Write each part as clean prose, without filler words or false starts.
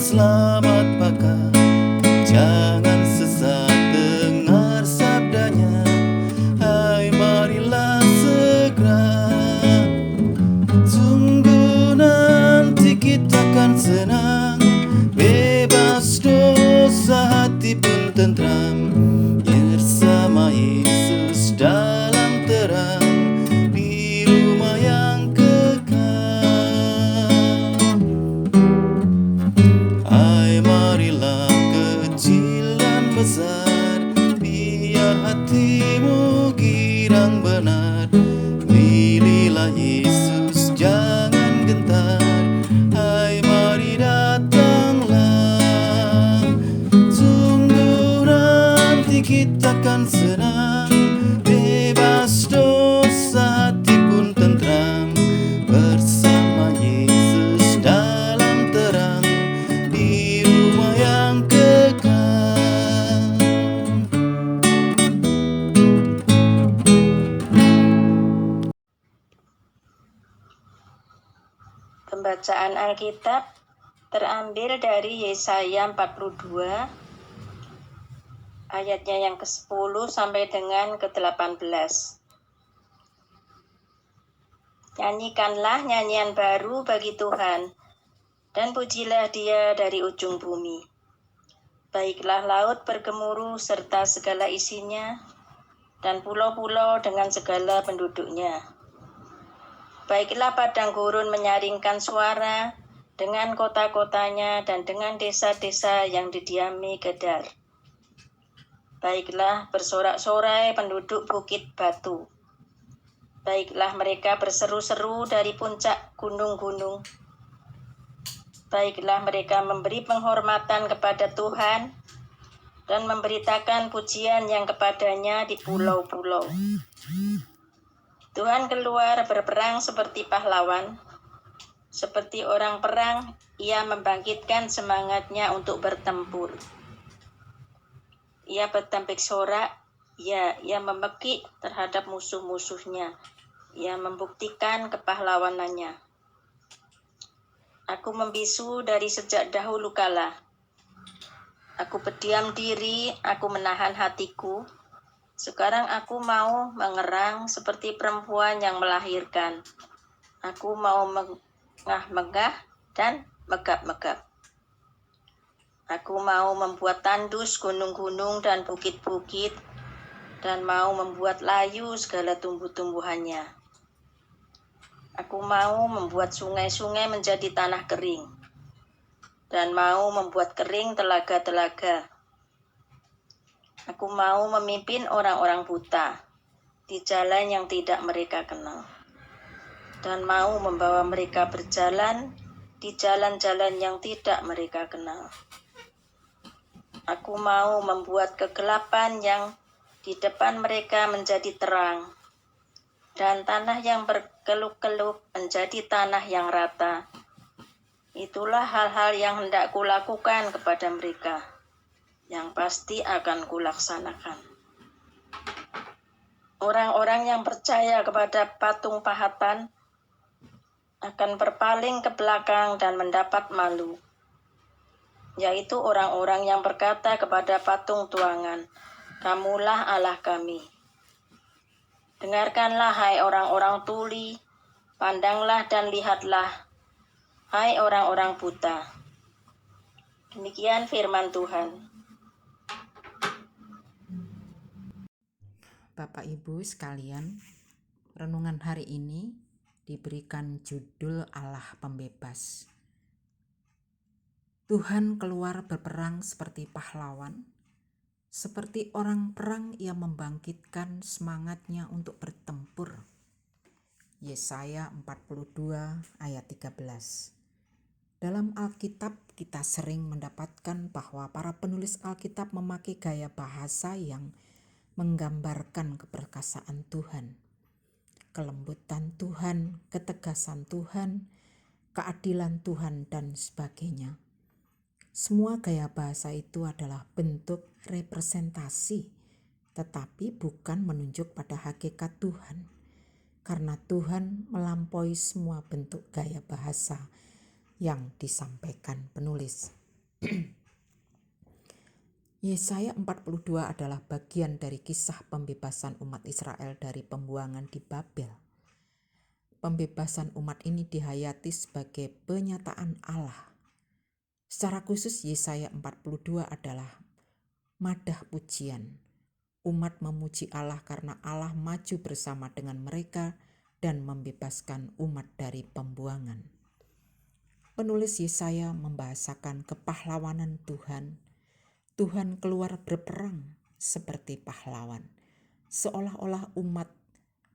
selamat pakai, jangan sesat dengar sabdanya. Hai marilah segera, sungguh nanti kita kan senang, bebas dosa hati pun tentram, bersama Yesus dalam terang di rumah yang kekal. Hai marilah kecil dan besar, biar hatimu girang benar, pilihlah Yesus jangan gentar. Hai mari datanglah, sungguh nanti kita kan senang, bebas dosa hati pun tentram, bersama Yesus dalam terang di rumah yang kekal. Pembacaan Alkitab terambil dari Yesaya 42 ayatnya yang ke-10 sampai dengan ke-18. Nyanyikanlah nyanyian baru bagi Tuhan, dan pujilah Dia dari ujung bumi. Baiklah laut bergemuruh serta segala isinya, dan pulau-pulau dengan segala penduduknya. Baiklah padang gurun menyaringkan suara, dengan kota-kotanya dan dengan desa-desa yang didiami Kedar. Baiklah bersorak-sorai penduduk bukit batu. Baiklah mereka berseru-seru dari puncak gunung-gunung. Baiklah mereka memberi penghormatan kepada Tuhan dan memberitakan pujian yang kepadanya di pulau-pulau. Tuhan keluar berperang seperti pahlawan. Seperti orang perang, Ia membangkitkan semangatnya untuk bertempur. Ia bertampik sorak, ia memekik terhadap musuh-musuhnya. Ia membuktikan kepahlawanannya. Aku membisu dari sejak dahulu kala. Aku berdiam diri, aku menahan hatiku. Sekarang aku mau mengerang seperti perempuan yang melahirkan. Aku mau mengah-megah dan megap-megap. Aku mau membuat tandus gunung-gunung dan bukit-bukit, dan mau membuat layu segala tumbuh-tumbuhannya. Aku mau membuat sungai-sungai menjadi tanah kering, dan mau membuat kering telaga-telaga. Aku mau memimpin orang-orang buta di jalan yang tidak mereka kenal, dan mau membawa mereka berjalan di jalan-jalan yang tidak mereka kenal. Aku mau membuat kegelapan yang di depan mereka menjadi terang, dan tanah yang berkeluk-keluk menjadi tanah yang rata. Itulah hal-hal yang hendak kulakukan kepada mereka, yang pasti akan kulaksanakan. Orang-orang yang percaya kepada patung pahatan akan berpaling ke belakang dan mendapat malu, yaitu orang-orang yang berkata kepada patung tuangan, "Kamulah Allah kami." Dengarkanlah hai orang-orang tuli, pandanglah dan lihatlah, hai orang-orang buta. Demikian firman Tuhan. Bapak Ibu sekalian, renungan hari ini diberikan judul Allah Pembebas. Tuhan keluar berperang seperti pahlawan, seperti orang perang Ia membangkitkan semangatnya untuk bertempur. Yesaya 42 ayat 13. Dalam Alkitab kita sering mendapatkan bahwa para penulis Alkitab memakai gaya bahasa yang menggambarkan keperkasaan Tuhan, kelembutan Tuhan, ketegasan Tuhan, keadilan Tuhan, dan sebagainya. Semua gaya bahasa itu adalah bentuk representasi, tetapi bukan menunjuk pada hakikat Tuhan, karena Tuhan melampaui semua bentuk gaya bahasa yang disampaikan penulis. Yesaya 42 adalah bagian dari kisah pembebasan umat Israel dari pembuangan di Babel. Pembebasan umat ini dihayati sebagai penyataan Allah. Secara khusus Yesaya 42 adalah madah pujian. Umat memuji Allah karena Allah maju bersama dengan mereka dan membebaskan umat dari pembuangan. Penulis Yesaya membahasakan kepahlawanan Tuhan. Tuhan keluar berperang seperti pahlawan, seolah-olah umat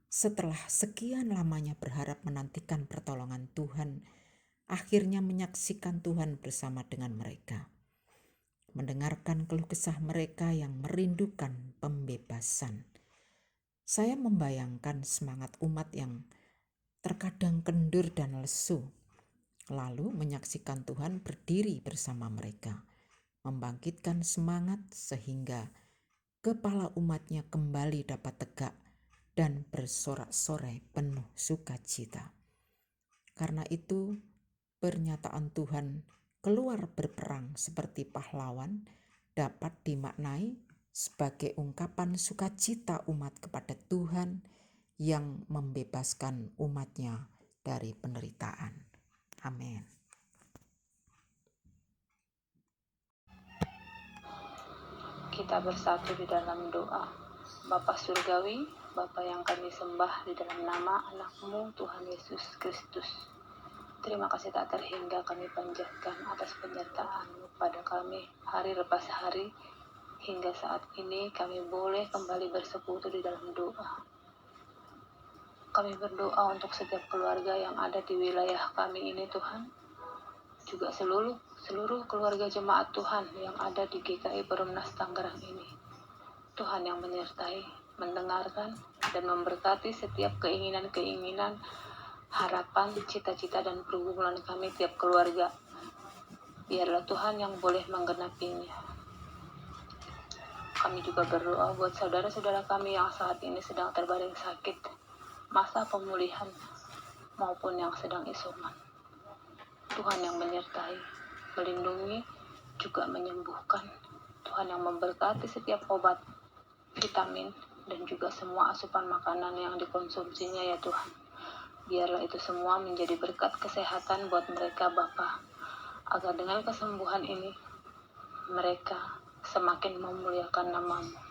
setelah sekian lamanya berharap menantikan pertolongan Tuhan, akhirnya menyaksikan Tuhan bersama dengan mereka, mendengarkan keluh kesah mereka yang merindukan pembebasan. Saya membayangkan semangat umat yang terkadang kendur dan lesu, lalu menyaksikan Tuhan berdiri bersama mereka, membangkitkan semangat sehingga kepala umatnya kembali dapat tegak dan bersorak-sorai penuh sukacita. Karena itu, pernyataan Tuhan keluar berperang seperti pahlawan dapat dimaknai sebagai ungkapan sukacita umat kepada Tuhan yang membebaskan umatnya dari penderitaan. Amin. Kita bersatu di dalam doa. Bapa Surgawi, Bapa yang kami sembah di dalam nama anak-Mu Tuhan Yesus Kristus. Terima kasih tak terhingga kami panjatkan atas penyertaan-Mu pada kami hari lepas hari, hingga saat ini kami boleh kembali bersekutu di dalam doa. Kami berdoa untuk setiap keluarga yang ada di wilayah kami ini Tuhan, juga seluruh keluarga jemaat Tuhan yang ada di GKI Perumnas Tangerang ini. Tuhan yang menyertai, mendengarkan, dan memberkati setiap keinginan-keinginan, harapan, cita-cita, dan pergumulan kami tiap keluarga. Biarlah Tuhan yang boleh menggenapinya. Kami juga berdoa buat saudara-saudara kami yang saat ini sedang terbaring sakit, masa pemulihan, maupun yang sedang isoman. Tuhan yang menyertai, melindungi, juga menyembuhkan. Tuhan yang memberkati setiap obat, vitamin, dan juga semua asupan makanan yang dikonsumsinya ya Tuhan. Biarlah itu semua menjadi berkat kesehatan buat mereka Bapa, agar dengan kesembuhan ini, mereka semakin memuliakan nama-Mu.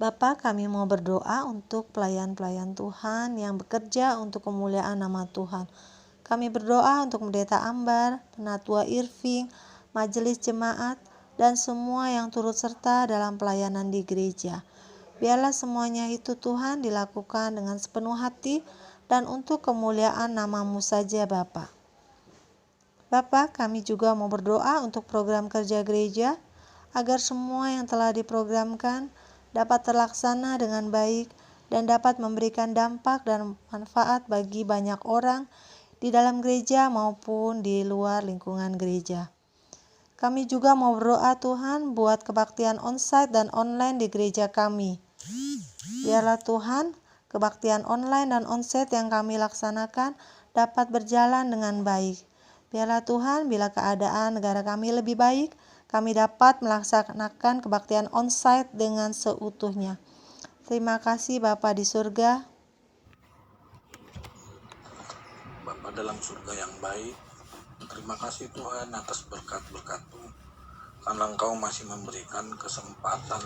Bapa, kami mau berdoa untuk pelayan-pelayan Tuhan yang bekerja untuk kemuliaan nama Tuhan. Kami berdoa untuk Pendeta Ambar, Penatua Irving, Majelis Jemaat, dan semua yang turut serta dalam pelayanan di gereja. Biarlah semuanya itu Tuhan dilakukan dengan sepenuh hati dan untuk kemuliaan nama-Mu saja Bapa. Bapa, kami juga mau berdoa untuk program kerja gereja, agar semua yang telah diprogramkan dapat terlaksana dengan baik dan dapat memberikan dampak dan manfaat bagi banyak orang di dalam gereja maupun di luar lingkungan gereja. Kami juga mau berdoa Tuhan buat kebaktian onsite dan online di gereja kami. Biarlah Tuhan, kebaktian online dan onsite yang kami laksanakan dapat berjalan dengan baik. Biarlah Tuhan, bila keadaan negara kami lebih baik, kami dapat melaksanakan kebaktian onsite dengan seutuhnya. Terima kasih Bapa di surga. Bapa dalam surga yang baik, terima kasih Tuhan atas berkat-berkat-Mu, karena Engkau masih memberikan kesempatan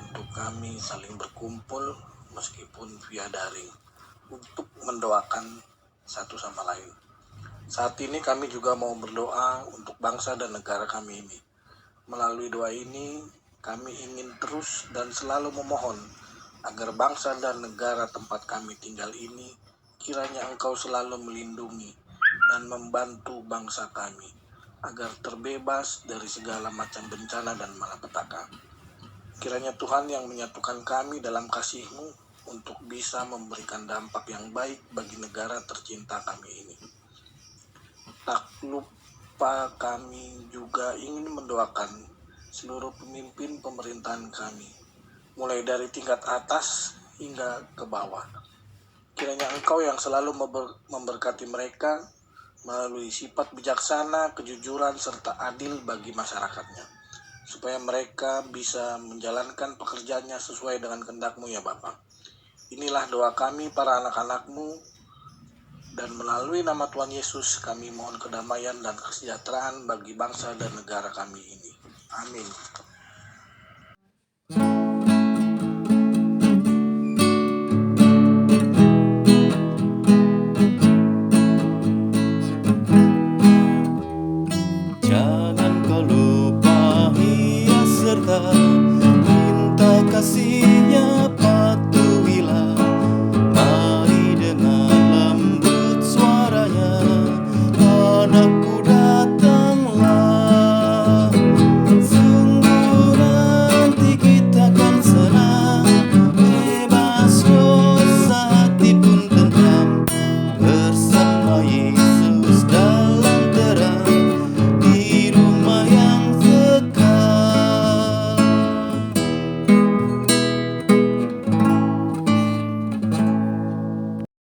untuk kami saling berkumpul meskipun via daring untuk mendoakan satu sama lain. Saat ini kami juga mau berdoa untuk bangsa dan negara kami ini. Melalui doa ini, kami ingin terus dan selalu memohon agar bangsa dan negara tempat kami tinggal ini kiranya Engkau selalu melindungi dan membantu bangsa kami agar terbebas dari segala macam bencana dan malapetaka. Kiranya Tuhan yang menyatukan kami dalam kasih-Mu untuk bisa memberikan dampak yang baik bagi negara tercinta kami ini. Tak lupa kami juga ingin mendoakan seluruh pemimpin pemerintahan kami, mulai dari tingkat atas hingga ke bawah. Kiranya Engkau yang selalu memberkati mereka melalui sifat bijaksana, kejujuran, serta adil bagi masyarakatnya, supaya mereka bisa menjalankan pekerjaannya sesuai dengan kehendak-Mu ya Bapa. Inilah doa kami para anak-anak-Mu, dan melalui nama Tuhan Yesus kami mohon kedamaian dan kesejahteraan bagi bangsa dan negara kami ini. Amin.